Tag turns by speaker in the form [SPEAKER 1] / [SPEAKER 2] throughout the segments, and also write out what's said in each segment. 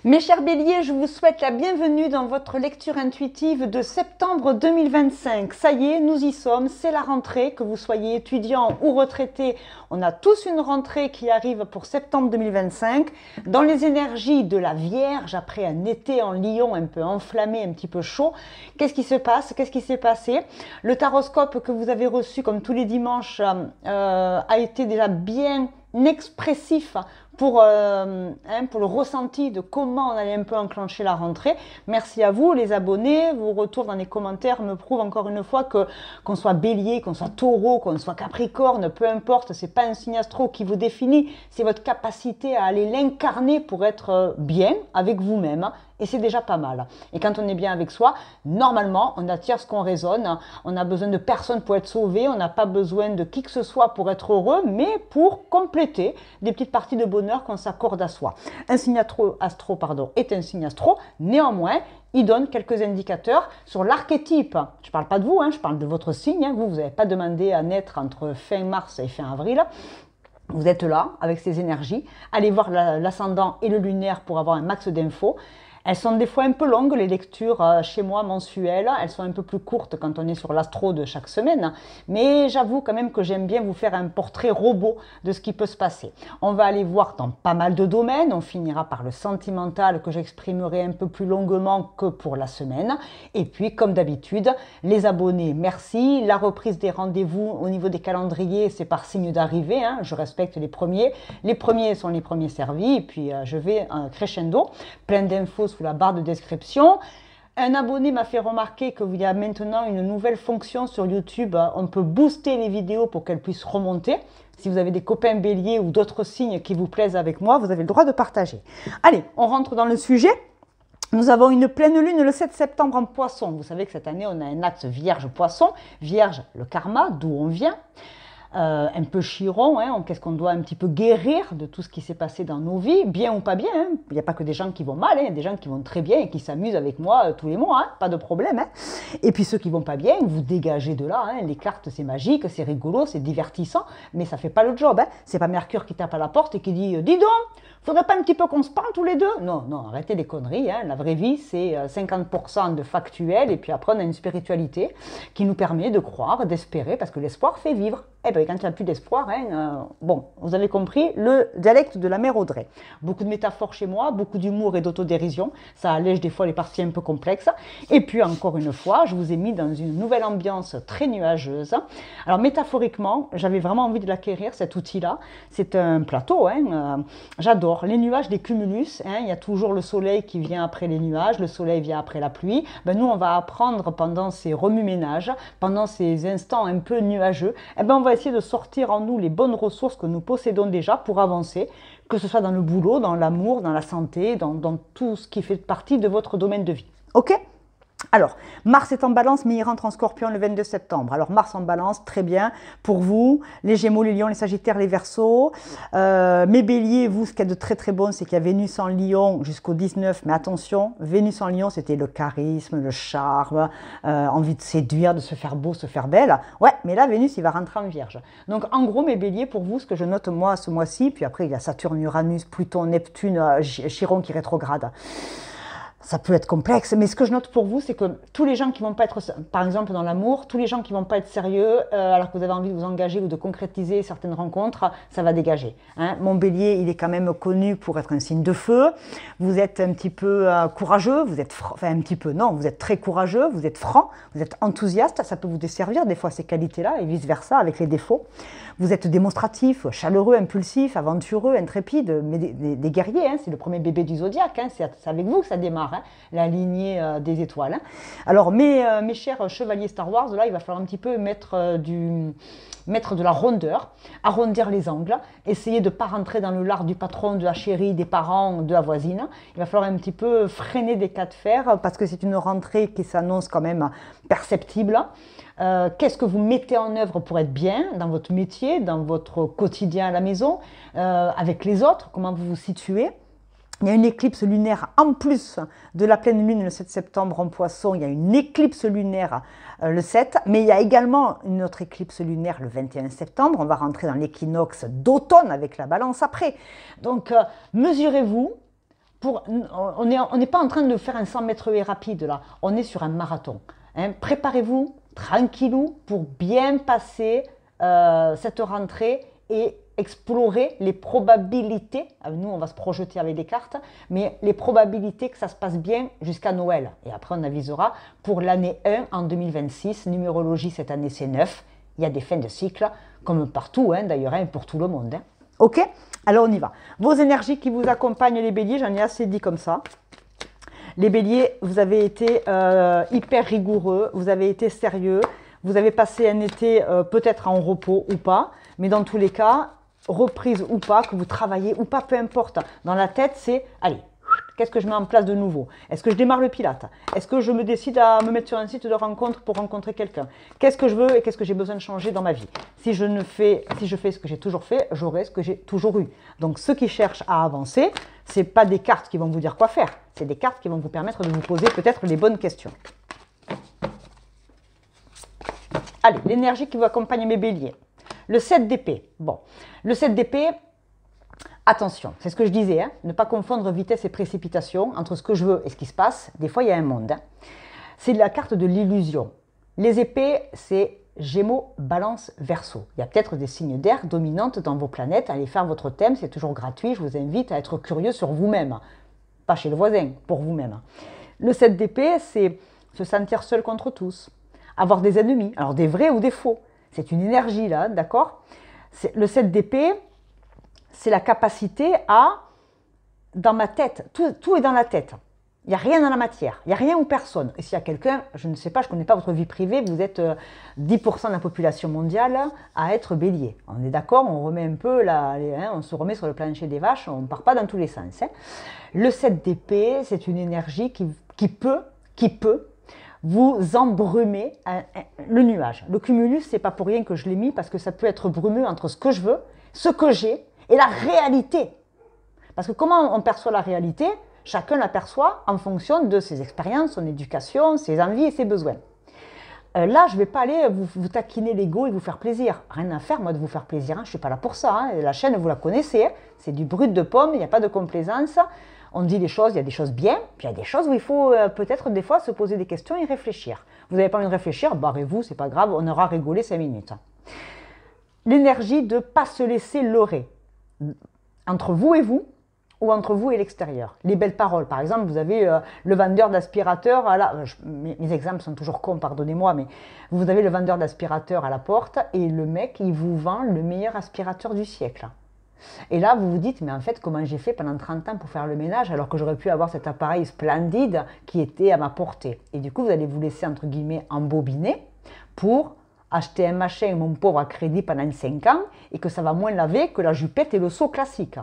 [SPEAKER 1] Mes chers béliers, je vous souhaite la bienvenue dans votre lecture intuitive de septembre 2025. Ça y est, nous y sommes, c'est la rentrée, que vous soyez étudiant ou retraité. On a tous une rentrée qui arrive pour septembre 2025. Dans les énergies de la Vierge, après un été en Lion un peu enflammé, un petit peu chaud, qu'est-ce qui se passe? Qu'est-ce qui s'est passé? Le taroscope que vous avez reçu comme tous les dimanches a été déjà bien expressif pour le ressenti de comment on allait un peu enclencher la rentrée. Merci à vous les abonnés, vos retours dans les commentaires me prouvent encore une fois que qu'on soit bélier, qu'on soit taureau, qu'on soit capricorne, peu importe, c'est pas un signe astro qui vous définit, c'est votre capacité à aller l'incarner pour être bien avec vous-même. Et c'est déjà pas mal. Et quand on est bien avec soi, normalement, on attire ce qu'on raisonne. On n'a besoin de personne pour être sauvé. On n'a pas besoin de qui que ce soit pour être heureux, mais pour compléter des petites parties de bonheur qu'on s'accorde à soi. Un signe astro est un signe astro. Néanmoins, il donne quelques indicateurs sur l'archétype. Je ne parle pas de vous, je parle de votre signe. Vous n'avez pas demandé à naître entre fin mars et fin avril. Vous êtes là avec ces énergies. Allez voir l'ascendant et le lunaire pour avoir un max d'infos. Elles sont des fois un peu longues, les lectures chez moi mensuelles. Elles sont un peu plus courtes quand on est sur l'astro de chaque semaine. Mais j'avoue quand même que j'aime bien vous faire un portrait robot de ce qui peut se passer. On va aller voir dans pas mal de domaines. On finira par le sentimental que j'exprimerai un peu plus longuement que pour la semaine. Et puis, comme d'habitude, les abonnés, merci. La reprise des rendez-vous au niveau des calendriers, c'est par signe d'arrivée. Je respecte les premiers. Les premiers sont les premiers servis. Et puis, je vais crescendo. Plein d'infos sous la barre de description. Un abonné m'a fait remarquer qu'il y a maintenant une nouvelle fonction sur YouTube. On peut booster les vidéos pour qu'elles puissent remonter. Si vous avez des copains béliers ou d'autres signes qui vous plaisent avec moi, vous avez le droit de partager. Allez, on rentre dans le sujet. Nous avons une pleine lune le 7 septembre en Poisson. Vous savez que cette année, on a un axe Vierge-Poisson. Vierge, le karma, d'où on vient. Un peu chiron, qu'est-ce qu'on doit un petit peu guérir de tout ce qui s'est passé dans nos vies, bien ou pas bien. Il n'y a pas que des gens qui vont mal, il y a des gens qui vont très bien et qui s'amusent avec moi tous les mois, pas de problème. Et puis ceux qui vont pas bien, vous dégagez de là. Les cartes, c'est magique, c'est rigolo, c'est divertissant, mais ça fait pas le job. C'est pas Mercure qui tape à la porte et qui dit « Dis donc, faudrait pas un petit peu qu'on se parle tous les deux ?» Non, non, arrêtez les conneries. La vraie vie, c'est 50% de factuel et puis après, on a une spiritualité qui nous permet de croire, d'espérer, parce que l'espoir fait vivre. Eh bien, quand il n'y a plus d'espoir, bon, vous avez compris, le dialecte de la mère Audrey. Beaucoup de métaphores chez moi, beaucoup d'humour et d'autodérision. Ça allège des fois les parties un peu complexes. Et puis, encore une fois, je vous ai mis dans une nouvelle ambiance très nuageuse. Alors, métaphoriquement, j'avais vraiment envie de l'acquérir, cet outil-là. C'est un plateau, j'adore. Les nuages des cumulus, il y a toujours le soleil qui vient après les nuages, le soleil vient après la pluie. Nous, on va apprendre pendant ces remue-ménages, pendant ces instants un peu nuageux, on va essayer de sortir en nous les bonnes ressources que nous possédons déjà pour avancer, que ce soit dans le boulot, dans l'amour, dans la santé, dans tout ce qui fait partie de votre domaine de vie. Ok ? Alors, Mars est en balance, mais il rentre en scorpion le 22 septembre. Alors, Mars en balance, très bien pour vous, les Gémeaux, les Lions, les Sagittaires, les Verseaux. Mes Béliers, vous, ce qu'il y a de très très bon, c'est qu'il y a Vénus en Lion jusqu'au 19, mais attention, Vénus en Lion, c'était le charisme, le charme, envie de séduire, de se faire beau, se faire belle. Ouais, mais là, Vénus, il va rentrer en Vierge. Donc, en gros, mes Béliers, pour vous, ce que je note moi ce mois-ci, puis après, il y a Saturne, Uranus, Pluton, Neptune, Chiron qui rétrograde. Ça peut être complexe, mais ce que je note pour vous, c'est que tous les gens qui ne vont pas être, par exemple dans l'amour, tous les gens qui ne vont pas être sérieux, alors que vous avez envie de vous engager ou de concrétiser certaines rencontres, ça va dégager. Mon bélier, il est quand même connu pour être un signe de feu. Vous êtes un petit peu courageux, vous êtes, un petit peu, non, vous êtes très courageux, vous êtes franc, vous êtes enthousiaste, ça peut vous desservir des fois ces qualités-là et vice-versa avec les défauts. Vous êtes démonstratif, chaleureux, impulsif, aventureux, intrépide, mais des guerriers, c'est le premier bébé du zodiaque, c'est avec vous que ça démarre. La lignée des étoiles. Alors, mes chers chevaliers Star Wars, là, il va falloir un petit peu mettre de la rondeur, arrondir les angles, essayer de ne pas rentrer dans le lard du patron, de la chérie, des parents, de la voisine. Il va falloir un petit peu freiner des cas de fer parce que c'est une rentrée qui s'annonce quand même perceptible. Qu'est-ce que vous mettez en œuvre pour être bien dans votre métier, dans votre quotidien à la maison, avec les autres, comment vous vous situez? Il y a une éclipse lunaire en plus de la pleine lune le 7 septembre en Poisson. Il y a une éclipse lunaire le 7, mais il y a également une autre éclipse lunaire le 21 septembre. On va rentrer dans l'équinoxe d'automne avec la balance après. Donc, mesurez-vous, on n'est pas en train de faire un 100 mètres haies rapide là, on est sur un marathon. Hein. Préparez-vous tranquillou pour bien passer cette rentrée et explorer les probabilités. Nous, on va se projeter avec des cartes, mais les probabilités que ça se passe bien jusqu'à Noël. Et après, on avisera pour l'année 1 en 2026. Numérologie, cette année, c'est 9. Il y a des fins de cycle, comme partout, hein, d'ailleurs, hein, pour tout le monde. Hein. OK? Alors, on y va. Vos énergies qui vous accompagnent, les béliers, j'en ai assez dit comme ça. Les béliers, vous avez été hyper rigoureux, vous avez été sérieux, vous avez passé un été peut-être en repos ou pas, mais dans tous les cas, reprise ou pas, que vous travaillez ou pas, peu importe. Dans la tête, c'est, allez, qu'est-ce que je mets en place de nouveau? Est-ce que je démarre le Pilate? Est-ce que je me décide à me mettre sur un site de rencontre pour rencontrer quelqu'un? Qu'est-ce que je veux et qu'est-ce que j'ai besoin de changer dans ma vie? Si je fais ce que j'ai toujours fait, j'aurai ce que j'ai toujours eu. Donc, ceux qui cherchent à avancer, ce n'est pas des cartes qui vont vous dire quoi faire. C'est des cartes qui vont vous permettre de vous poser peut-être les bonnes questions. Allez, l'énergie qui vous accompagne mes béliers. Le 7 d'épée. Bon, le 7 d'épée, attention, c'est ce que je disais, hein, ne pas confondre vitesse et précipitation entre ce que je veux et ce qui se passe. Des fois, il y a un monde. Hein. C'est la carte de l'illusion. Les épées, c'est Gémeaux, Balance, Verseau. Il y a peut-être des signes d'air dominantes dans vos planètes. Allez faire votre thème, c'est toujours gratuit. Je vous invite à être curieux sur vous-même, pas chez le voisin, pour vous-même. Le 7 d'épée, c'est se sentir seul contre tous, avoir des ennemis, alors des vrais ou des faux. C'est une énergie là, d'accord? Le 7 d'épée, c'est la capacité à, dans ma tête, tout est dans la tête. Il n'y a rien dans la matière, il n'y a rien ou personne. Et s'il y a quelqu'un, je ne sais pas, je ne connais pas votre vie privée, vous êtes 10% de la population mondiale à être bélier. On est d'accord, on remet un peu, on se remet sur le plancher des vaches, on ne part pas dans tous les sens. Hein. Le 7 d'épée, c'est une énergie qui peut vous embrumer le nuage. Le cumulus, c'est pas pour rien que je l'ai mis, parce que ça peut être brumeux entre ce que je veux, ce que j'ai, et la réalité. Parce que comment on perçoit la réalité? Chacun la perçoit en fonction de ses expériences, son éducation, ses envies et ses besoins. Là, je ne vais pas aller vous taquiner l'ego et vous faire plaisir. Rien à faire, moi, de vous faire plaisir. Hein. Je ne suis pas là pour ça. Hein. La chaîne, vous la connaissez. Hein. C'est du brut de pomme, il n'y a pas de complaisance. On dit les choses, il y a des choses bien, puis il y a des choses où il faut peut-être des fois se poser des questions et réfléchir. Vous n'avez pas envie de réfléchir, barrez-vous, c'est pas grave, on aura rigolé 5 minutes. L'énergie de ne pas se laisser leurrer. Entre vous et vous, ou entre vous et l'extérieur. Les belles paroles, par exemple, vous avez le vendeur d'aspirateur, mes exemples sont toujours cons, pardonnez-moi, mais vous avez le vendeur d'aspirateur à la porte et le mec, il vous vend le meilleur aspirateur du siècle. Et là, vous vous dites, mais en fait, comment j'ai fait pendant 30 ans pour faire le ménage alors que j'aurais pu avoir cet appareil splendide qui était à ma portée. Et du coup, vous allez vous laisser, entre guillemets, embobiner pour acheter un machin, mon pauvre, à crédit pendant 5 ans et que ça va moins laver que la jupette et le seau classique.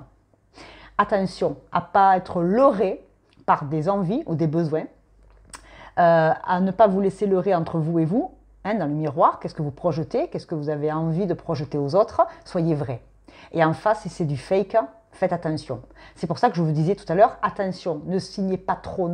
[SPEAKER 1] Attention à ne pas être leurré par des envies ou des besoins, à ne pas vous laisser leurrer entre vous et vous, hein, dans le miroir, qu'est-ce que vous projetez, qu'est-ce que vous avez envie de projeter aux autres, soyez vrai. Et en face, si c'est du fake, faites attention. C'est pour ça que je vous disais tout à l'heure, attention, ne signez pas trop,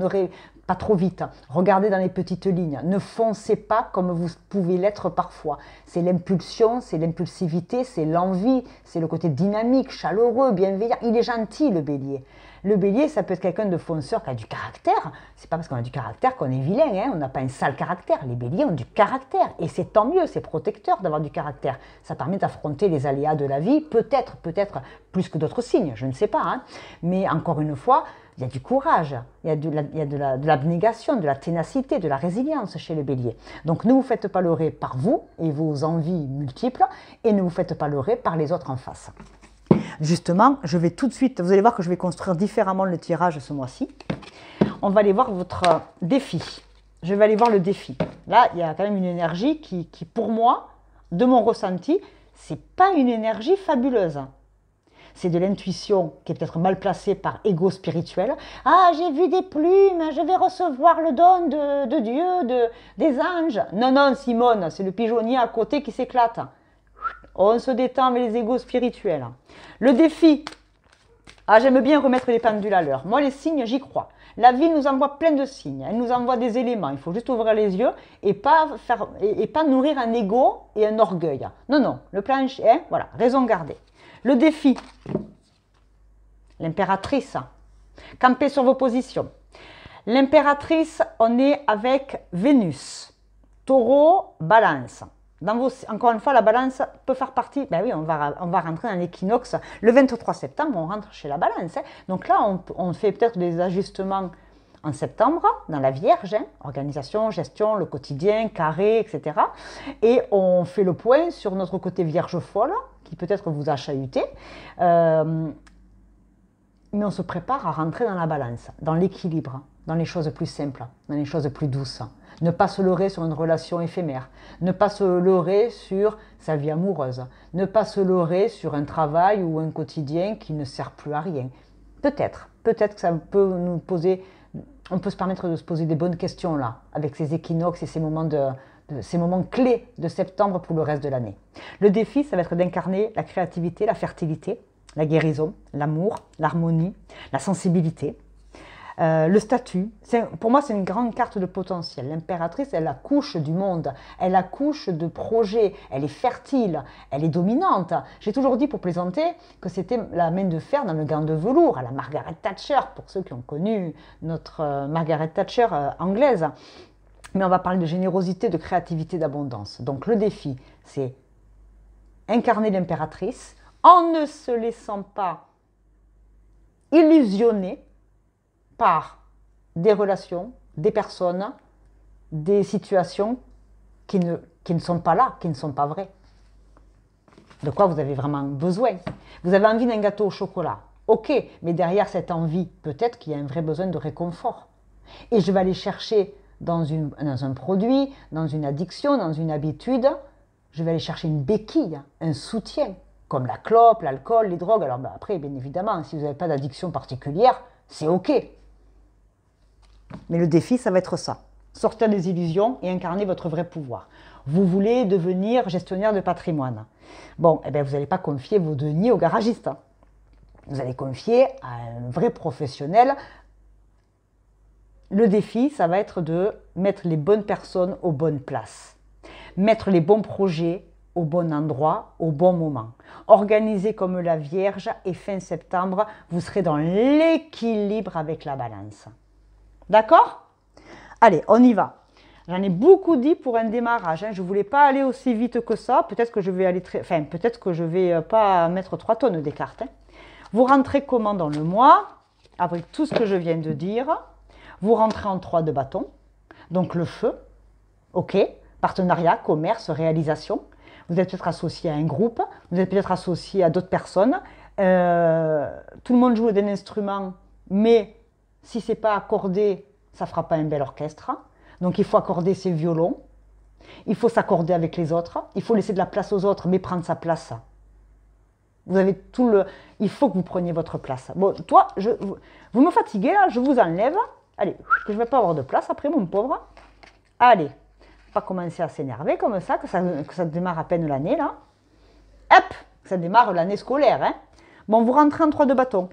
[SPEAKER 1] pas trop vite. Regardez dans les petites lignes. Ne foncez pas comme vous pouvez l'être parfois. C'est l'impulsion, c'est l'impulsivité, c'est l'envie, c'est le côté dynamique, chaleureux, bienveillant. Il est gentil, le bélier. Le bélier, ça peut être quelqu'un de fonceur qui a du caractère. C'est pas parce qu'on a du caractère qu'on est vilain, hein. On n'a pas un sale caractère. Les béliers ont du caractère. Et c'est tant mieux, c'est protecteur d'avoir du caractère. Ça permet d'affronter les aléas de la vie, peut-être plus que d'autres signes, je ne sais pas. Hein. Mais encore une fois, il y a du courage, il y a de l'abnégation, de la ténacité, de la résilience chez le bélier. Donc ne vous faites pas leurrer par vous et vos envies multiples et ne vous faites pas leurrer par les autres en face. Justement, je vais tout de suite, vous allez voir que je vais construire différemment le tirage ce mois-ci. On va aller voir votre défi. Je vais aller voir le défi. Là, il y a quand même une énergie qui pour moi, de mon ressenti, c'est pas une énergie fabuleuse. C'est de l'intuition qui est peut-être mal placée par ego spirituel. Ah, j'ai vu des plumes, je vais recevoir le don de Dieu, des anges. Non, non, Simone, c'est le pigeonnier à côté qui s'éclate. On se détend avec les égos spirituels. Le défi. Ah, j'aime bien remettre les pendules à l'heure. Moi, les signes, j'y crois. La vie nous envoie plein de signes. Elle nous envoie des éléments. Il faut juste ouvrir les yeux et pas nourrir un ego et un orgueil. Non, non. Le plancher, hein, voilà, raison gardée. Le défi. L'impératrice. Campez sur vos positions. L'impératrice, on est avec Vénus. Taureau, balance. Encore une fois, la balance peut faire partie, ben oui, on va rentrer dans l'équinoxe. Le 23 septembre, on rentre chez la balance. Donc là, on fait peut-être des ajustements en septembre, dans la Vierge, organisation, gestion, le quotidien, carré, etc. Et on fait le point sur notre côté Vierge folle, qui peut-être vous a chahuté. Mais on se prépare à rentrer dans la balance, dans l'équilibre, dans les choses plus simples, dans les choses plus douces. Ne pas se leurrer sur une relation éphémère, ne pas se leurrer sur sa vie amoureuse, ne pas se leurrer sur un travail ou un quotidien qui ne sert plus à rien. Peut-être que ça peut nous poser, on peut se permettre de se poser des bonnes questions là, avec ces équinoxes et ces moments clés de septembre pour le reste de l'année. Le défi, ça va être d'incarner la créativité, la fertilité, la guérison, l'amour, l'harmonie, la sensibilité, le statut. Pour moi, c'est une grande carte de potentiel. L'impératrice, elle accouche du monde, elle accouche de projets, elle est fertile, elle est dominante. J'ai toujours dit, pour plaisanter, que c'était la main de fer dans le gant de velours, à la Margaret Thatcher, pour ceux qui ont connu notre Margaret Thatcher anglaise. Mais on va parler de générosité, de créativité, d'abondance. Donc le défi, c'est incarner l'impératrice en ne se laissant pas illusionner par des relations, des personnes, des situations qui ne sont pas là, qui ne sont pas vraies. De quoi vous avez vraiment besoin? Vous avez envie d'un gâteau au chocolat. Ok, mais derrière cette envie, peut-être qu'il y a un vrai besoin de réconfort. Et je vais aller chercher dans un produit, dans une addiction, dans une habitude, je vais aller chercher une béquille, un soutien, comme la clope, l'alcool, les drogues. Alors après, bien évidemment, si vous n'avez pas d'addiction particulière, c'est ok. Mais le défi, ça va être ça. Sortir des illusions et incarner votre vrai pouvoir. Vous voulez devenir gestionnaire de patrimoine. Bon, eh bien, vous n'allez pas confier vos deniers au garagiste. Vous allez confier à un vrai professionnel. Le défi, ça va être de mettre les bonnes personnes aux bonnes places. Mettre les bons projets au bon endroit, au bon moment. Organisez comme la Vierge et fin septembre, vous serez dans l'équilibre avec la balance. D'accord? Allez, on y va. J'en ai beaucoup dit pour un démarrage. Je ne voulais pas aller aussi vite que ça. Peut-être que je vais aller peut-être que je vais pas mettre 3 tonnes des cartes. Vous rentrez comment dans le mois? Avec tout ce que je viens de dire. Vous rentrez en 3 de bâton. Donc le feu. Ok. Partenariat, commerce, réalisation. Vous êtes peut-être associé à un groupe. Vous êtes peut-être associé à d'autres personnes. Tout le monde joue d'un instrument, mais si ce n'est pas accordé, ça ne fera pas un bel orchestre. Donc il faut accorder ses violons, il faut s'accorder avec les autres, il faut laisser de la place aux autres, mais prendre sa place. Vous avez il faut que vous preniez votre place. Bon, toi, vous me fatiguez là, je vous enlève. Allez, que je ne vais pas avoir de place après, mon pauvre. Allez, pas commencer à s'énerver comme ça, que ça démarre à peine l'année là. Hop, ça démarre l'année scolaire. Hein. Bon, vous rentrez en 3 de bâton.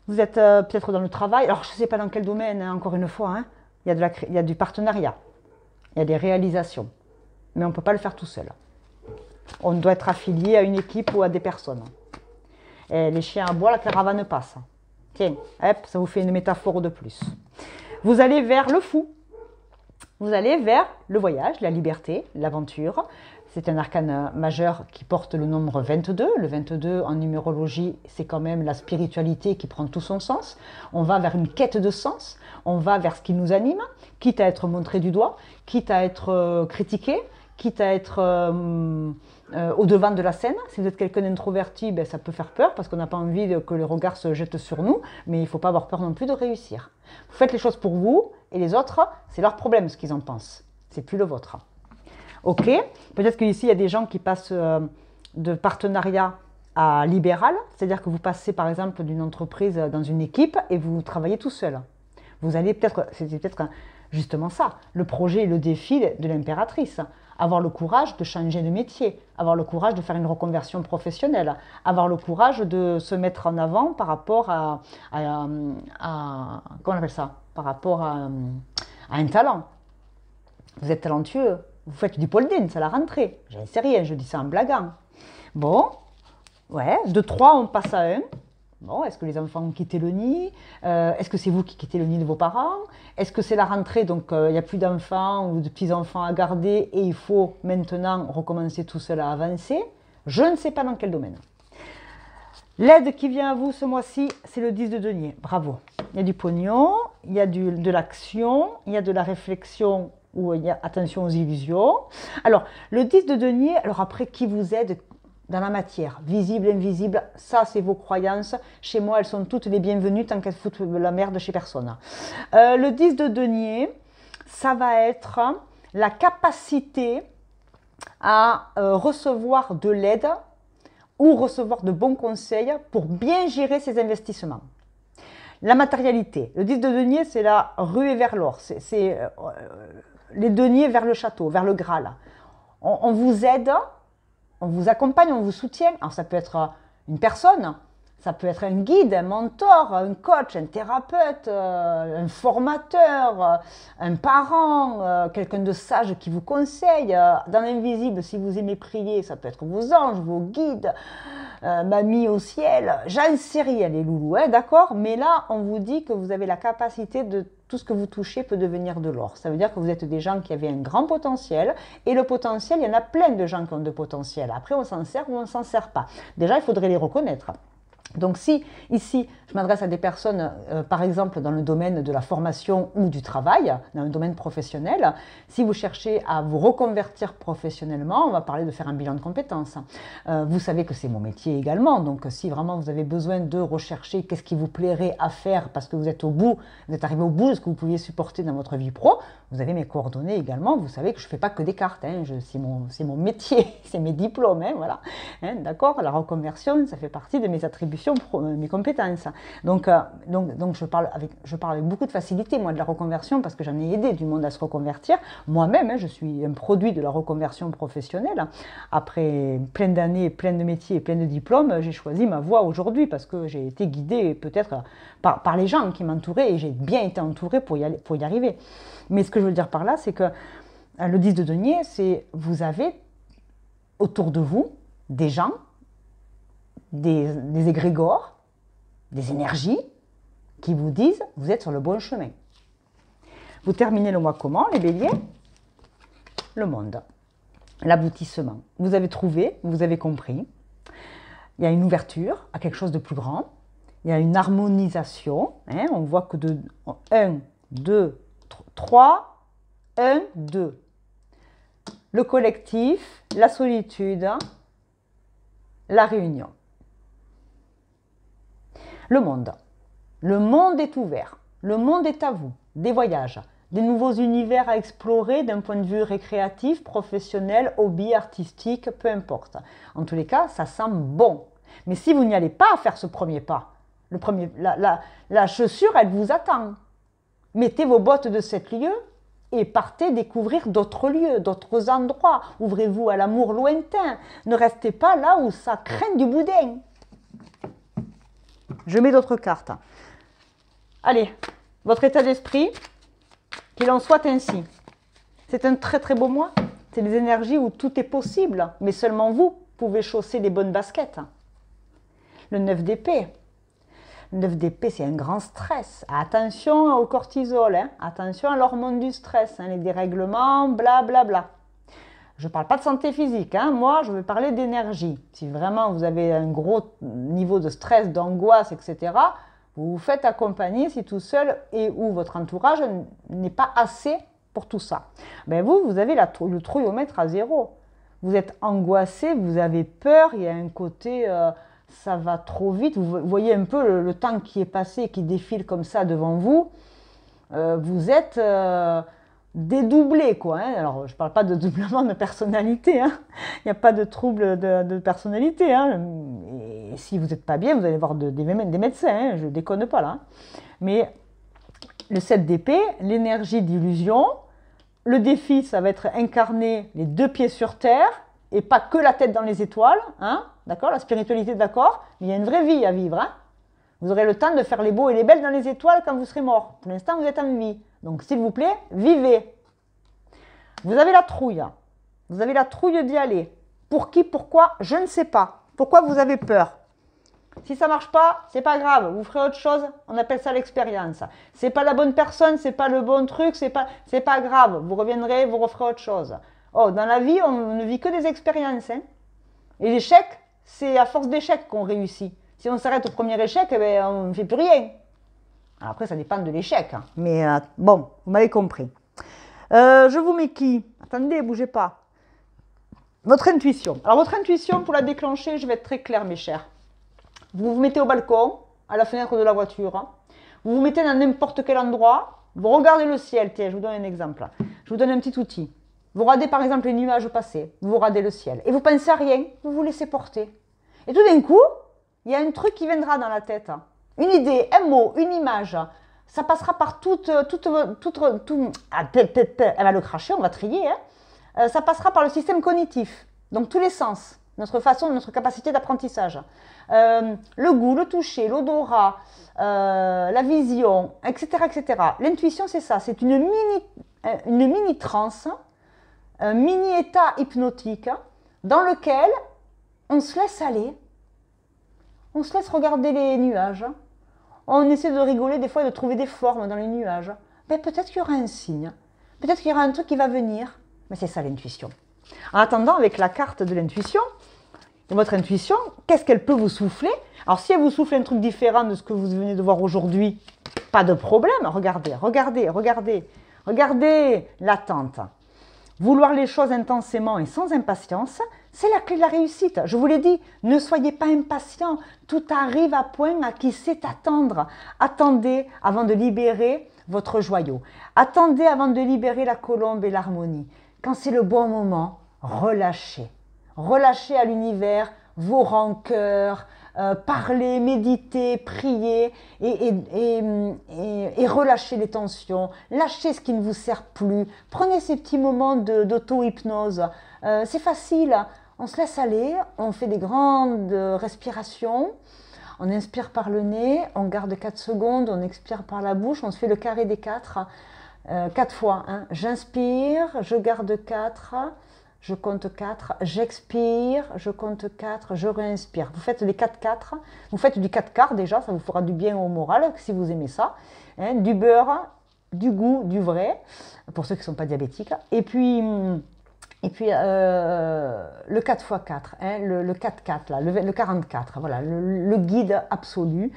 [SPEAKER 1] Vous êtes peut-être dans le travail, alors je ne sais pas dans quel domaine, hein, encore une fois, hein. Il y a du partenariat, il y a des réalisations, mais on ne peut pas le faire tout seul. On doit être affilié à une équipe ou à des personnes. Et les chiens à bois, la caravane passe. Tiens, hop, ça vous fait une métaphore de plus. Vous allez vers le fou, vous allez vers le voyage, la liberté, l'aventure. C'est un arcane majeur qui porte le nombre 22. Le 22 en numérologie, c'est quand même la spiritualité qui prend tout son sens. On va vers une quête de sens, on va vers ce qui nous anime, quitte à être montré du doigt, quitte à être critiqué, quitte à être au devant de la scène. Si vous êtes quelqu'un d'introverti, ben, ça peut faire peur parce qu'on n'a pas envie que le regard se jette sur nous, mais il ne faut pas avoir peur non plus de réussir. Vous faites les choses pour vous et les autres, c'est leur problème ce qu'ils en pensent, c'est plus le vôtre. Ok, peut-être qu'ici il y a des gens qui passent de partenariat à libéral, c'est-à-dire que vous passez par exemple d'une entreprise dans une équipe et vous travaillez tout seul. Vous allez peut-être, c'est peut-être justement ça, le projet et le défi de l'impératrice. Avoir le courage de changer de métier, avoir le courage de faire une reconversion professionnelle, avoir le courage de se mettre en avant par rapport à comment on appelle ça, par rapport à un talent. Vous êtes talentueux. Vous faites du pole dance à la rentrée. J'en sais rien, je dis ça en blaguant. Bon, ouais, de 3, on passe à 1. Bon, est-ce que les enfants ont quitté le nid? Est-ce que c'est vous qui quittez le nid de vos parents? Est-ce que c'est la rentrée, donc il n'y a plus d'enfants ou de petits-enfants à garder et il faut maintenant recommencer tout cela à avancer? Je ne sais pas dans quel domaine. L'aide qui vient à vous ce mois-ci, c'est le 10 de denier. Bravo. Il y a du pognon, il y a de l'action, il y a de la réflexion ou il y a attention aux illusions. Alors, le 10 de denier, alors après, qui vous aide dans la matière, visible, invisible, ça c'est vos croyances. Chez moi, elles sont toutes les bienvenues tant qu'elles foutent la merde chez personne. Le 10 de denier, ça va être la capacité à recevoir de l'aide ou recevoir de bons conseils pour bien gérer ses investissements. La matérialité. Le 10 de denier, c'est la ruée vers l'or. C'est les deniers vers le château, vers le Graal. On vous aide, on vous accompagne, on vous soutient. Alors ça peut être une personne, ça peut être un guide, un mentor, un coach, un thérapeute, un formateur, un parent, quelqu'un de sage qui vous conseille. Dans l'invisible, si vous aimez prier, ça peut être vos anges, vos guides, mamie au ciel. J'en sais rien les loulous, hein, d'accord? Mais là, on vous dit que vous avez la capacité de tout ce que vous touchez peut devenir de l'or. Ça veut dire que vous êtes des gens qui avaient un grand potentiel. Et le potentiel, il y en a plein de gens qui ont de potentiel. Après, on s'en sert ou on ne s'en sert pas. Déjà, il faudrait les reconnaître. Donc si, ici, je m'adresse à des personnes, par exemple, dans le domaine de la formation ou du travail, dans le domaine professionnel, si vous cherchez à vous reconvertir professionnellement, on va parler de faire un bilan de compétences. Vous savez que c'est mon métier également, donc si vraiment vous avez besoin de rechercher qu'est-ce qui vous plairait à faire parce que vous êtes au bout, vous êtes arrivé au bout de ce que vous pouviez supporter dans votre vie pro, vous avez mes coordonnées également, vous savez que je ne fais pas que des cartes, hein, c'est mon métier, c'est mes diplômes, hein, voilà. Hein, d'accord, la reconversion, ça fait partie de mes attributions, mes compétences. Donc je parle avec beaucoup de facilité, moi, de la reconversion, parce que j'en ai aidé du monde à se reconvertir. Moi-même, hein, je suis un produit de la reconversion professionnelle. Après plein d'années, plein de métiers et plein de diplômes, j'ai choisi ma voie aujourd'hui, parce que j'ai été guidée peut-être par les gens qui m'entouraient, et j'ai bien été entourée pour y arriver. Mais ce que je veux dire par là, c'est que le 10 de denier, c'est vous avez autour de vous des gens, des égrégores, des énergies qui vous disent vous êtes sur le bon chemin. Vous terminez le mois comment, les béliers? Le monde, l'aboutissement. Vous avez trouvé, vous avez compris. Il y a une ouverture à quelque chose de plus grand. Il y a une harmonisation. Hein, on voit que de 1, 2, 3, 1, 2. Le collectif, la solitude, la réunion. Le monde. Le monde est ouvert. Le monde est à vous. Des voyages, des nouveaux univers à explorer d'un point de vue récréatif, professionnel, hobby, artistique, peu importe. En tous les cas, ça sent bon. Mais si vous n'y allez pas faire ce premier pas, la chaussure, elle vous attend. Mettez vos bottes de 7 lieux et partez découvrir d'autres lieux, d'autres endroits. Ouvrez-vous à l'amour lointain. Ne restez pas là où ça craint du boudin. Je mets d'autres cartes. Allez, votre état d'esprit, qu'il en soit ainsi. C'est un très très beau mois. C'est des énergies où tout est possible, mais seulement vous pouvez chausser des bonnes baskets. Le 9 d'épée. Le 9 d'épée, c'est un grand stress. Attention au cortisol, hein. Attention à l'hormone du stress, hein, les dérèglements, blablabla. Bla, bla. Je ne parle pas de santé physique, hein. Moi je vais parler d'énergie. Si vraiment vous avez un gros niveau de stress, d'angoisse, etc., vous vous faites accompagner si tout seul et ou votre entourage n'est pas assez pour tout ça. Ben vous avez le trouillomètre à 0. Vous êtes angoissé, vous avez peur, il y a un côté... ça va trop vite, vous voyez un peu le temps qui est passé, qui défile comme ça devant vous, vous êtes dédoublé, quoi. Hein. Alors, je ne parle pas de doublement de personnalité, hein. Il n'y a pas de trouble de personnalité. Hein. Et si vous n'êtes pas bien, vous allez voir des médecins, hein. Je ne déconne pas là. Mais le 7 d'épée, l'énergie d'illusion, le défi, ça va être incarner les 2 pieds sur terre, et pas que la tête dans les étoiles, hein, d'accord? La spiritualité, d'accord, mais il y a une vraie vie à vivre, hein. Vous aurez le temps de faire les beaux et les belles dans les étoiles quand vous serez mort. Pour l'instant, vous êtes en vie. Donc, s'il vous plaît, vivez. Vous avez la trouille. Vous avez la trouille d'y aller. Pour qui, pourquoi, je ne sais pas. Pourquoi vous avez peur? Si ça ne marche pas, c'est pas grave, vous ferez autre chose, on appelle ça l'expérience. C'est pas la bonne personne, c'est pas le bon truc, c'est pas grave, vous reviendrez, vous referez autre chose. Oh, dans la vie, on ne vit que des expériences. Hein. Et l'échec, c'est à force d'échecs qu'on réussit. Si on s'arrête au premier échec, eh bien, on ne fait plus rien. Alors après, ça dépend de l'échec. Hein. Mais bon, vous m'avez compris. Je vous mets qui? Attendez, bougez pas. Votre intuition. Alors votre intuition, pour la déclencher, je vais être très claire, mes chers. Vous vous mettez au balcon, à la fenêtre de la voiture. Hein. Vous vous mettez dans n'importe quel endroit. Vous regardez le ciel. Tiens, je vous donne un exemple. Je vous donne un petit outil. Vous regardez par exemple les nuages passer. Vous regardez le ciel. Et vous pensez à rien. Vous vous laissez porter. Et tout d'un coup, il y a un truc qui viendra dans la tête. Une idée, un mot, une image. Ça passera par tout. Ah, elle va le cracher, on va trier. Hein. Ça passera par le système cognitif. Donc tous les sens, notre capacité d'apprentissage. Le goût, le toucher, l'odorat, la vision, etc. etc. L'intuition, c'est ça. C'est une mini transe, un mini état hypnotique dans lequel on se laisse aller. On se laisse regarder les nuages. On essaie de rigoler des fois et de trouver des formes dans les nuages. Ben, peut-être qu'il y aura un signe. Peut-être qu'il y aura un truc qui va venir. Mais c'est ça l'intuition. En attendant, avec la carte de l'intuition, votre intuition, qu'est-ce qu'elle peut vous souffler? Alors si elle vous souffle un truc différent de ce que vous venez de voir aujourd'hui, pas de problème. Regardez, regardez, regardez. Regardez l'attente. Vouloir les choses intensément et sans impatience, c'est la clé de la réussite. Je vous l'ai dit, ne soyez pas impatient. Tout arrive à point à qui sait attendre. Attendez avant de libérer votre joyau. Attendez avant de libérer la colombe et l'harmonie. Quand c'est le bon moment, relâchez. Relâchez à l'univers vos rancœurs, parlez, méditez, priez et relâchez les tensions. Lâchez ce qui ne vous sert plus. Prenez ces petits moments d'auto-hypnose. C'est facile. On se laisse aller, on fait des grandes respirations. On inspire par le nez, on garde 4 secondes, on expire par la bouche, on se fait le carré des 4. 4 fois. Hein. J'inspire, je garde 4. Je compte 4, j'expire, je compte 4, je réinspire. Vous faites les 4-4, vous faites du 4 quarts déjà, ça vous fera du bien au moral si vous aimez ça. Hein, du beurre, du goût, du vrai, pour ceux qui ne sont pas diabétiques. Et puis le 4 x 4, hein, le 4-4, là, le 44, voilà, le guide absolu.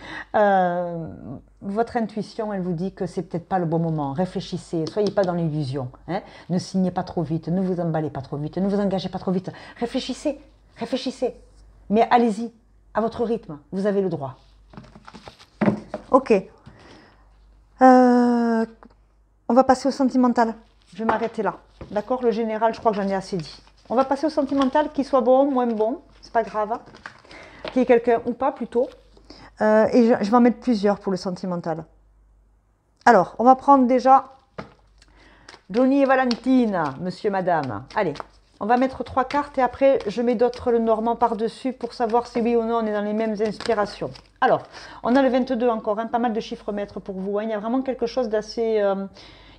[SPEAKER 1] Votre intuition, elle vous dit que c'est peut-être pas le bon moment. Réfléchissez, soyez pas dans l'illusion. Hein. Ne signez pas trop vite, ne vous emballez pas trop vite, ne vous engagez pas trop vite. Réfléchissez, réfléchissez. Mais allez-y, à votre rythme, vous avez le droit. Ok. On va passer au sentimental. Je vais m'arrêter là. D'accord, le général, je crois que j'en ai assez dit. On va passer au sentimental, qu'il soit bon, moins bon, c'est pas grave. Qu'il y ait quelqu'un ou pas plutôt. Et je vais en mettre plusieurs pour le sentimental. Alors, on va prendre déjà Johnny et Valentine, monsieur, madame. Allez, on va mettre 3 cartes et après, je mets d'autres le normand par-dessus pour savoir si oui ou non on est dans les mêmes inspirations. Alors, on a le 22 encore, hein, pas mal de chiffres maîtres pour vous. Hein. Il y a vraiment quelque chose d'assez...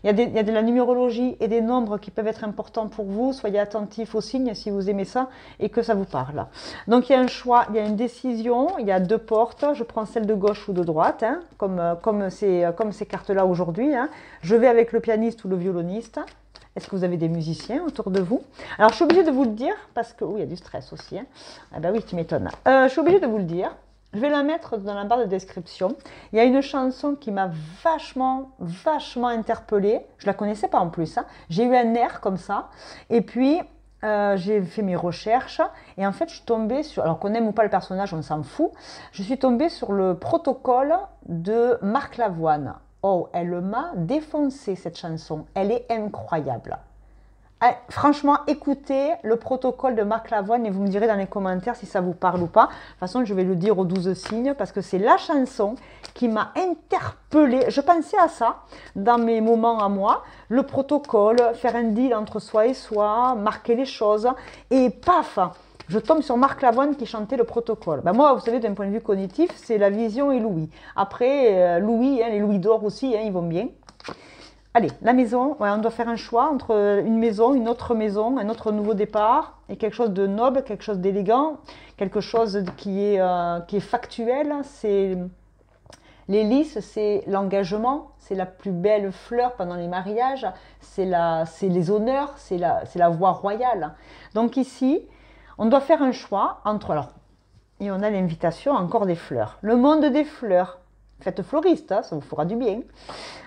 [SPEAKER 1] Il y a de la numérologie et des nombres qui peuvent être importants pour vous. Soyez attentifs aux signes si vous aimez ça et que ça vous parle. Donc, il y a un choix, il y a une décision, il y a 2 portes. Je prends celle de gauche ou de droite, hein, comme ces cartes-là aujourd'hui. Hein. Je vais avec le pianiste ou le violoniste. Est-ce que vous avez des musiciens autour de vous? Alors, je suis obligée de vous le dire parce que... Oui, il y a du stress aussi. Hein. Ah ben oui, tu m'étonnes. Je suis obligée de vous le dire. Je vais la mettre dans la barre de description. Il y a une chanson qui m'a vachement interpellée. Je ne la connaissais pas en plus. Hein. J'ai eu un air comme ça. Et puis, j'ai fait mes recherches. Et en fait, je suis tombée sur... Alors qu'on aime ou pas le personnage, on s'en fout. Je suis tombée sur le protocole de Marc Lavoine. Oh, elle m'a défoncé cette chanson. Elle est incroyable. Franchement, écoutez le protocole de Marc Lavoine et vous me direz dans les commentaires si ça vous parle ou pas. De toute façon, je vais le dire aux 12 signes parce que c'est la chanson qui m'a interpellée. Je pensais à ça dans mes moments à moi. Le protocole, faire un deal entre soi et soi, marquer les choses. Et paf, je tombe sur Marc Lavoine qui chantait le protocole. Ben moi, vous savez, d'un point de vue cognitif, c'est la vision et l'ouïe. Après, l'ouïe, hein, les louis d'or aussi, hein, ils vont bien. Allez, la maison, ouais, on doit faire un choix entre une maison, une autre maison, un autre nouveau départ, et quelque chose de noble, quelque chose d'élégant, quelque chose qui est factuel. C'est les lys, c'est l'engagement, c'est la plus belle fleur pendant les mariages, c'est les honneurs, c'est la voie royale. Donc ici, on doit faire un choix entre, alors, et on a l'invitation encore des fleurs. Le monde des fleurs. Faites floriste, hein, ça vous fera du bien.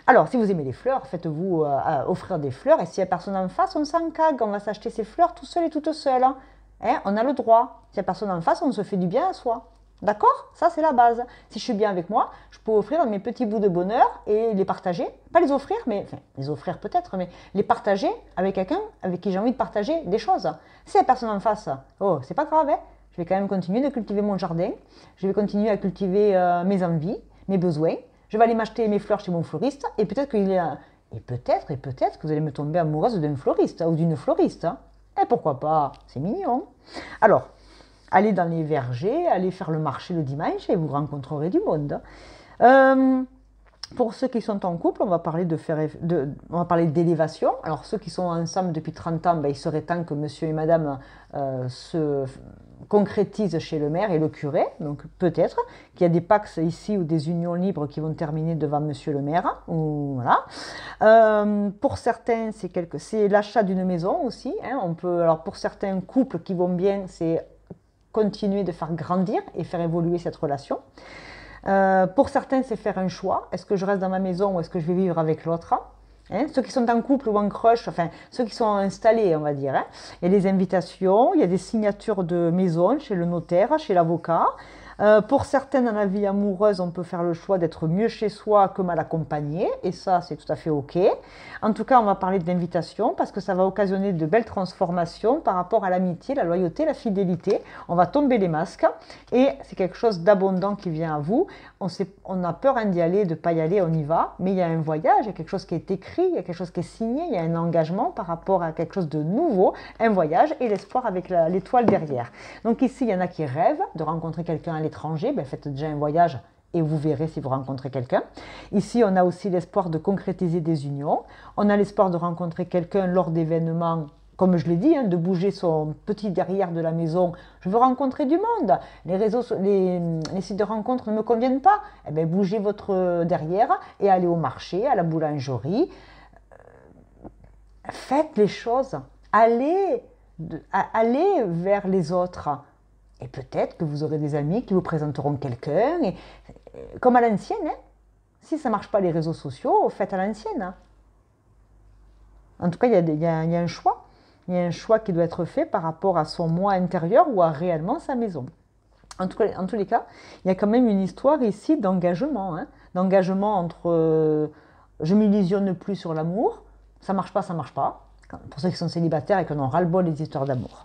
[SPEAKER 1] Alors, si vous aimez les fleurs, faites-vous offrir des fleurs. Et s'il n'y a personne en face, on s'en cague. On va s'acheter ses fleurs tout seul et toute seule. Hein, on a le droit. S'il n'y a personne en face, on se fait du bien à soi. D'accord? Ça, c'est la base. Si je suis bien avec moi, je peux offrir mes petits bouts de bonheur et les partager. Pas les offrir, mais enfin, les offrir peut-être, mais les partager avec quelqu'un avec qui j'ai envie de partager des choses. S'il n'y a personne en face, oh, c'est pas grave. Hein, je vais quand même continuer de cultiver mon jardin. Je vais continuer à cultiver mes envies, mes besoins. Je vais aller m'acheter mes fleurs chez mon floriste et peut-être que vous allez me tomber amoureuse d'un floriste ou d'une floriste. Et pourquoi pas? C'est mignon. Alors, allez dans les vergers, allez faire le marché le dimanche et vous rencontrerez du monde. Pour ceux qui sont en couple, on va parler d'élévation. Alors ceux qui sont ensemble depuis 30 ans, ben, il serait temps que monsieur et madame se concrétisent chez le maire et le curé. Donc peut-être qu'il y a des pax ici ou des unions libres qui vont terminer devant monsieur le maire. Ou, voilà. Pour certains, c'est l'achat d'une maison aussi. Hein. Alors pour certains couples qui vont bien, c'est continuer de faire grandir et faire évoluer cette relation. Pour certains, c'est faire un choix. Est-ce que je reste dans ma maison ou est-ce que je vais vivre avec l'autre? Hein, ceux qui sont en couple ou en crush, enfin ceux qui sont installés, on va dire. Hein. Il y a des invitations, il y a des signatures de maison chez le notaire, chez l'avocat. Pour certains, dans la vie amoureuse, on peut faire le choix d'être mieux chez soi que mal accompagné. Et ça, c'est tout à fait OK. En tout cas, on va parler d'invitation parce que ça va occasionner de belles transformations par rapport à l'amitié, la loyauté, la fidélité. On va tomber les masques et c'est quelque chose d'abondant qui vient à vous. On a peur d'y aller, de ne pas y aller, on y va. Mais il y a un voyage, il y a quelque chose qui est écrit, il y a quelque chose qui est signé, il y a un engagement par rapport à quelque chose de nouveau, un voyage et l'espoir avec l'étoile derrière. Donc ici, il y en a qui rêvent de rencontrer quelqu'un à l'étranger, ben faites déjà un voyage et vous verrez si vous rencontrez quelqu'un. Ici, on a aussi l'espoir de concrétiser des unions. On a l'espoir de rencontrer quelqu'un lors d'événements, comme je l'ai dit, hein, de bouger son petit derrière de la maison. Je veux rencontrer du monde. Les sites de rencontres ne me conviennent pas. Eh bien, bougez votre derrière et allez au marché, à la boulangerie. Faites les choses. Allez vers les autres. Et peut-être que vous aurez des amis qui vous présenteront quelqu'un, comme à l'ancienne. Hein. Si ça ne marche pas les réseaux sociaux, faites à l'ancienne. Hein. En tout cas, il y a un choix. Il y a un choix qui doit être fait par rapport à son moi intérieur ou à réellement sa maison. En tous les cas, il y a quand même une histoire ici d'engagement. Hein. D'engagement entre je ne m'illusionne plus sur l'amour, ça ne marche pas, ça ne marche pas. Pour ceux qui sont célibataires et qui en ont ras-le-bol des histoires d'amour.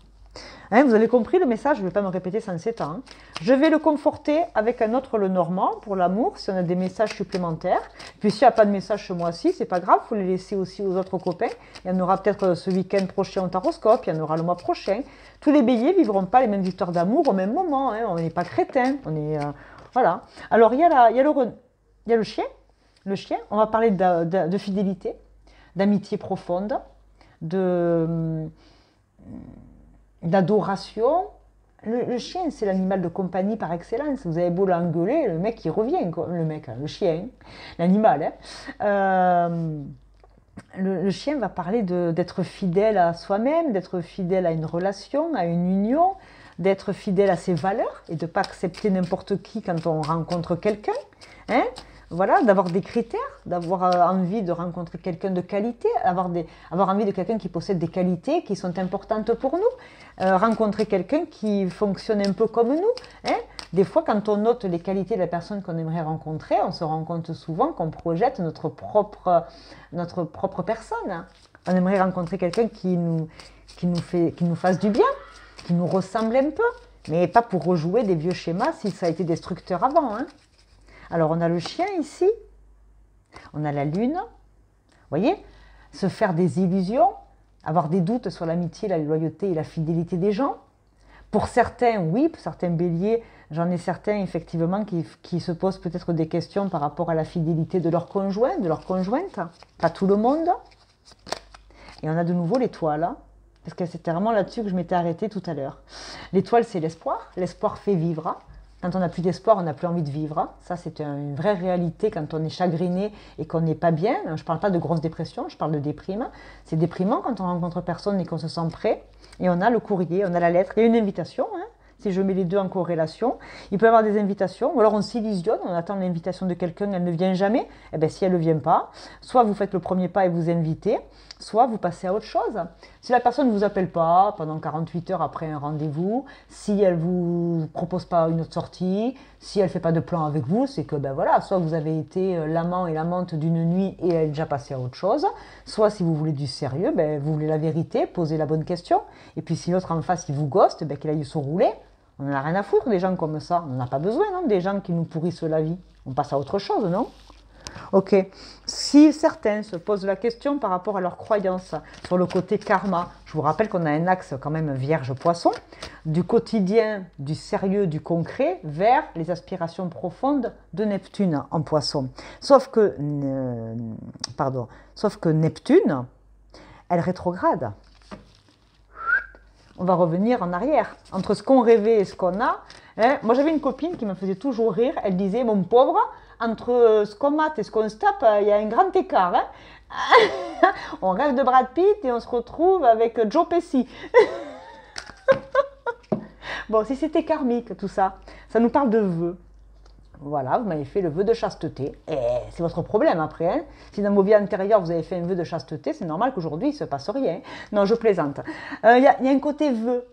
[SPEAKER 1] Hein, vous avez compris le message, je ne vais pas me répéter sans ces temps. Hein. Je vais le conforter avec un autre, le normand, pour l'amour, si on a des messages supplémentaires. Puis s'il n'y a pas de message ce mois-ci, c'est pas grave, il faut les laisser aussi aux autres copains. Il y en aura peut-être ce week-end prochain au taroscope, il y en aura le mois prochain. Tous les béliers ne vivront pas les mêmes histoires d'amour au même moment. Hein. On n'est pas crétins. Voilà. Alors il y a le chien. Le chien, on va parler de fidélité, d'amitié profonde, d'adoration. Le chien, c'est l'animal de compagnie par excellence. Vous avez beau l'engueuler, le mec, il revient. Le chien, l'animal. Hein. Le chien va parler d'être fidèle à soi-même, d'être fidèle à une relation, à une union, d'être fidèle à ses valeurs et de ne pas accepter n'importe qui quand on rencontre quelqu'un. Hein. Voilà, d'avoir des critères, d'avoir envie de rencontrer quelqu'un de qualité, avoir envie de quelqu'un qui possède des qualités qui sont importantes pour nous, rencontrer quelqu'un qui fonctionne un peu comme nous. Hein. Des fois, quand on note les qualités de la personne qu'on aimerait rencontrer, on se rend compte souvent qu'on projette notre propre personne. Hein. On aimerait rencontrer quelqu'un qui nous fasse du bien, qui nous ressemble un peu, mais pas pour rejouer des vieux schémas si ça a été destructeur avant. Hein. Alors, on a le chien ici, on a la lune, vous voyez, se faire des illusions, avoir des doutes sur l'amitié, la loyauté et la fidélité des gens, Pour certains, oui, pour certains béliers, j'en ai certains effectivement qui se posent peut-être des questions par rapport à la fidélité de leur conjoint, de leur conjointe. Pas tout le monde. Et on a de nouveau l'étoile, hein, parce que c'était vraiment là-dessus que je m'étais arrêtée tout à l'heure. L'étoile, c'est l'espoir. L'espoir fait vivre. Quand on n'a plus d'espoir, on n'a plus envie de vivre. Ça, c'est une vraie réalité quand on est chagriné et qu'on n'est pas bien. Je ne parle pas de grosse dépression, je parle de déprime. C'est déprimant quand on rencontre personne et qu'on se sent prêt. Et on a le courrier, on a la lettre. Il y a une invitation, hein. Si je mets les deux en corrélation, il peut y avoir des invitations, ou alors on s'illusionne, on attend l'invitation de quelqu'un, elle ne vient jamais. Eh bien, si elle ne vient pas, soit vous faites le premier pas et vous invitez, soit vous passez à autre chose. Si la personne ne vous appelle pas pendant 48 heures après un rendez-vous, si elle ne vous propose pas une autre sortie, si elle ne fait pas de plan avec vous, c'est que ben voilà, soit vous avez été l'amant et l'amante d'une nuit et elle est déjà passée à autre chose, soit si vous voulez du sérieux, ben, vous voulez la vérité, posez la bonne question, et puis si l'autre en face il vous ghoste, ben, qu'il aille se rouler. On n'en a rien à foutre des gens comme ça, on n'en a pas besoin, non, des gens qui nous pourrissent la vie. On passe à autre chose, non? Ok, si certains se posent la question par rapport à leurs croyances sur le côté karma, je vous rappelle qu'on a un axe quand même vierge-poisson, du quotidien, du sérieux, du concret, vers les aspirations profondes de Neptune en poisson. Sauf que Neptune, elle rétrograde. On va revenir en arrière, entre ce qu'on rêvait et ce qu'on a. Hein. Moi, j'avais une copine qui me faisait toujours rire. Elle disait, mon pauvre, entre ce qu'on mate et ce qu'on se tape, il y a un grand écart. Hein. On rêve de Brad Pitt et on se retrouve avec Joe Pesci. Bon, si c'était karmique, tout ça, ça nous parle de vœux. Voilà, vous m'avez fait le vœu de chasteté. Et c'est votre problème après. Hein. Si dans vos vies antérieures, vous avez fait un vœu de chasteté, c'est normal qu'aujourd'hui, il ne se passe rien. Non, je plaisante. Il y a un côté vœu,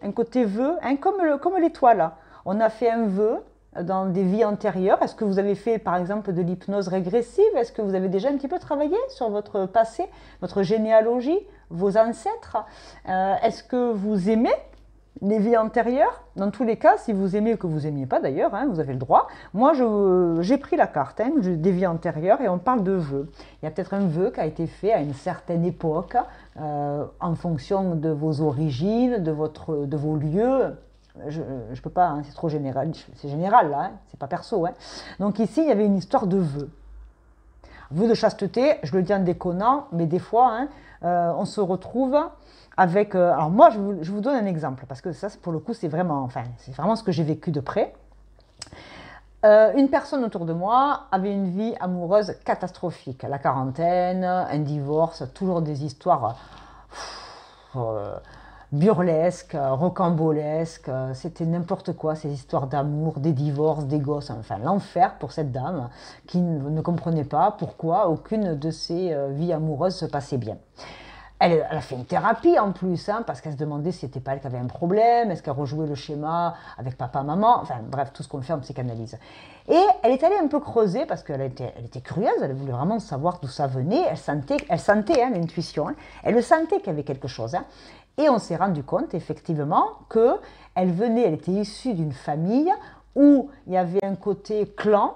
[SPEAKER 1] hein, comme l'étoile. On a fait un vœu dans des vies antérieures. Est-ce que vous avez fait, par exemple, de l'hypnose régressive? Est-ce que vous avez déjà un petit peu travaillé sur votre passé, votre généalogie, vos ancêtres? Est-ce que vous aimez les vies antérieures? Dans tous les cas, si vous aimez ou que vous n'aimiez pas d'ailleurs, hein, vous avez le droit. Moi, j'ai pris la carte hein, des vies antérieures et on parle de vœux. Il y a peut-être un vœu qui a été fait à une certaine époque en fonction de vos origines, de vos lieux. Je ne peux pas, hein, c'est trop général, c'est général là, hein, c'est pas perso. Hein. Donc ici, il y avait une histoire de vœux. Vœux de chasteté, je le dis en déconnant, mais des fois, hein, on se retrouve avec... alors moi, je vous donne un exemple, parce que ça, pour le coup, c'est vraiment ce que j'ai vécu de près. Une personne autour de moi avait une vie amoureuse catastrophique. La quarantaine, un divorce, toujours des histoires burlesques, rocambolesques. C'était n'importe quoi, ces histoires d'amour, des divorces, des gosses. Enfin, l'enfer pour cette dame qui ne comprenait pas pourquoi aucune de ses vies amoureuses se passait bien. Elle a fait une thérapie en plus, hein, parce qu'elle se demandait si c'était pas elle qui avait un problème, est-ce qu'elle rejouait le schéma avec papa, maman, enfin bref, tout ce qu'on fait en psychanalyse. Et elle est allée un peu creuser, parce qu'elle était curieuse, elle voulait vraiment savoir d'où ça venait, elle sentait hein, l'intuition, hein, elle sentait qu'il y avait quelque chose. Hein. Et on s'est rendu compte effectivement qu'elle était issue d'une famille où il y avait un côté clan,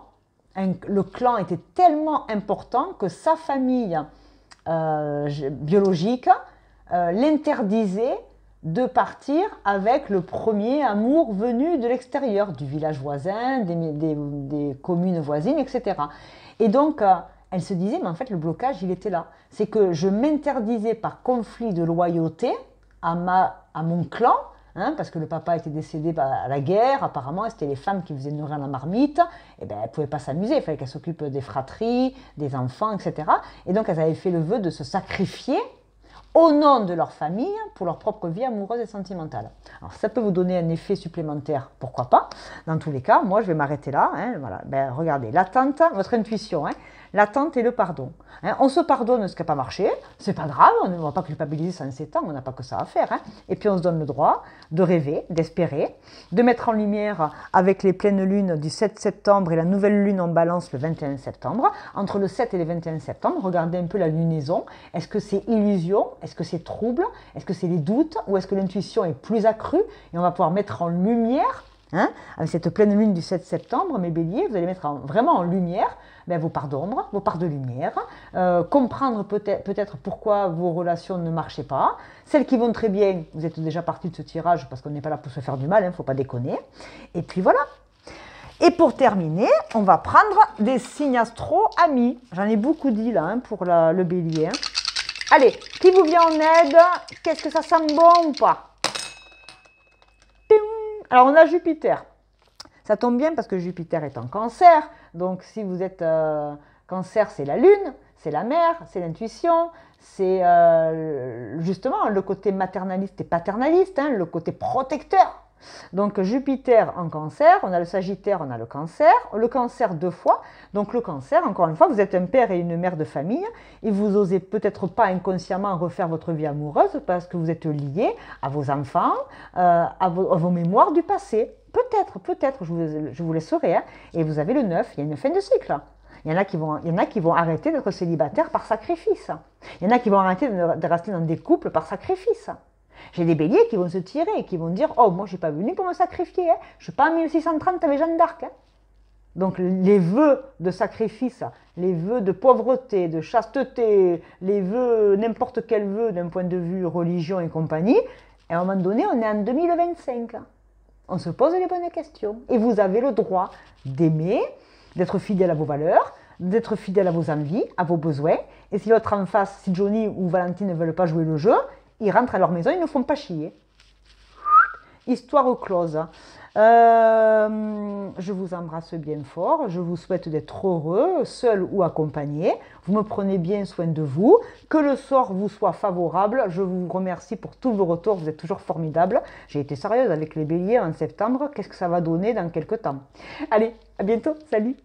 [SPEAKER 1] le clan était tellement important que sa famille biologique l'interdisait de partir avec le premier amour venu de l'extérieur, du village voisin, des communes voisines, etc. Et donc, elle se disait, mais en fait, le blocage, il était là. C'est que je m'interdisais par conflit de loyauté à mon clan, hein, parce que le papa était décédé à la guerre, apparemment, c'était les femmes qui faisaient nourrir la marmite, et ben, elles ne pouvaient pas s'amuser, il fallait qu'elles s'occupent des fratries, des enfants, etc. Et donc, elles avaient fait le vœu de se sacrifier au nom de leur famille pour leur propre vie amoureuse et sentimentale. Alors, ça peut vous donner un effet supplémentaire, pourquoi pas. Dans tous les cas, moi, je vais m'arrêter là. Hein, voilà. Ben, regardez, l'attente, votre intuition, hein, l'attente et le pardon. Hein, on se pardonne ce qui n'a pas marché, c'est pas grave, on ne va pas culpabiliser sans 7 ans, on n'a pas que ça à faire. Hein. Et puis, on se donne le droit de rêver, d'espérer, de mettre en lumière avec les pleines lunes du 7 septembre et la nouvelle lune en balance le 21 septembre. Entre le 7 et le 21 septembre, regardez un peu la lunaison. Est-ce que c'est illusion? Est-ce que c'est trouble? Est-ce que c'est les doutes? Ou est-ce que l'intuition est plus accrue? Et on va pouvoir mettre en lumière Hein, avec cette pleine lune du 7 septembre, mes béliers, vous allez mettre vraiment en lumière vos parts d'ombre, vos parts de lumière, comprendre peut-être pourquoi vos relations ne marchaient pas. Celles qui vont très bien, vous êtes déjà parti de ce tirage parce qu'on n'est pas là pour se faire du mal, il ne faut pas déconner. Et puis voilà. Et pour terminer, on va prendre des signes astro amis. J'en ai beaucoup dit là pour le bélier. Allez, qui vous vient en aide? Qu'est-ce que ça sent bon ou pas? Alors on a Jupiter. Ça tombe bien parce que Jupiter est en cancer. Donc si vous êtes cancer, c'est la lune, c'est la mer, c'est l'intuition, c'est justement le côté maternaliste et paternaliste, le côté protecteur. Donc Jupiter en cancer, on a le Sagittaire, on a le cancer 2 fois. Donc le cancer, encore une fois, vous êtes un père et une mère de famille et vous n'osez peut-être pas inconsciemment refaire votre vie amoureuse parce que vous êtes lié à vos enfants, à vos mémoires du passé. Peut-être, je vous laisserai. Et vous avez le 9, il y a une fin de cycle. Il y en a qui vont arrêter d'être célibataires par sacrifice. Il y en a qui vont arrêter de rester dans des couples par sacrifice. J'ai des béliers qui vont se tirer et qui vont dire « Oh, moi, je n'ai pas venu pour me sacrifier. Je ne suis pas en 1630 avec Jeanne d'Arc. » Donc, les vœux de sacrifice, les vœux de pauvreté, de chasteté, les vœux, n'importe quel vœu d'un point de vue religion et compagnie, à un moment donné, on est en 2025. On se pose les bonnes questions. Et vous avez le droit d'aimer, d'être fidèle à vos valeurs, d'être fidèle à vos envies, à vos besoins. Et si l'autre en face, si Johnny ou Valentine ne veulent pas jouer le jeu, ils rentrent à leur maison, ils ne font pas chier. Histoire close. Je vous embrasse bien fort. Je vous souhaite d'être heureux, seul ou accompagné. Vous me prenez bien soin de vous. Que le sort vous soit favorable. Je vous remercie pour tous vos retours. Vous êtes toujours formidables. J'ai été sérieuse avec les béliers en septembre. Qu'est-ce que ça va donner dans quelques temps? Allez, à bientôt. Salut!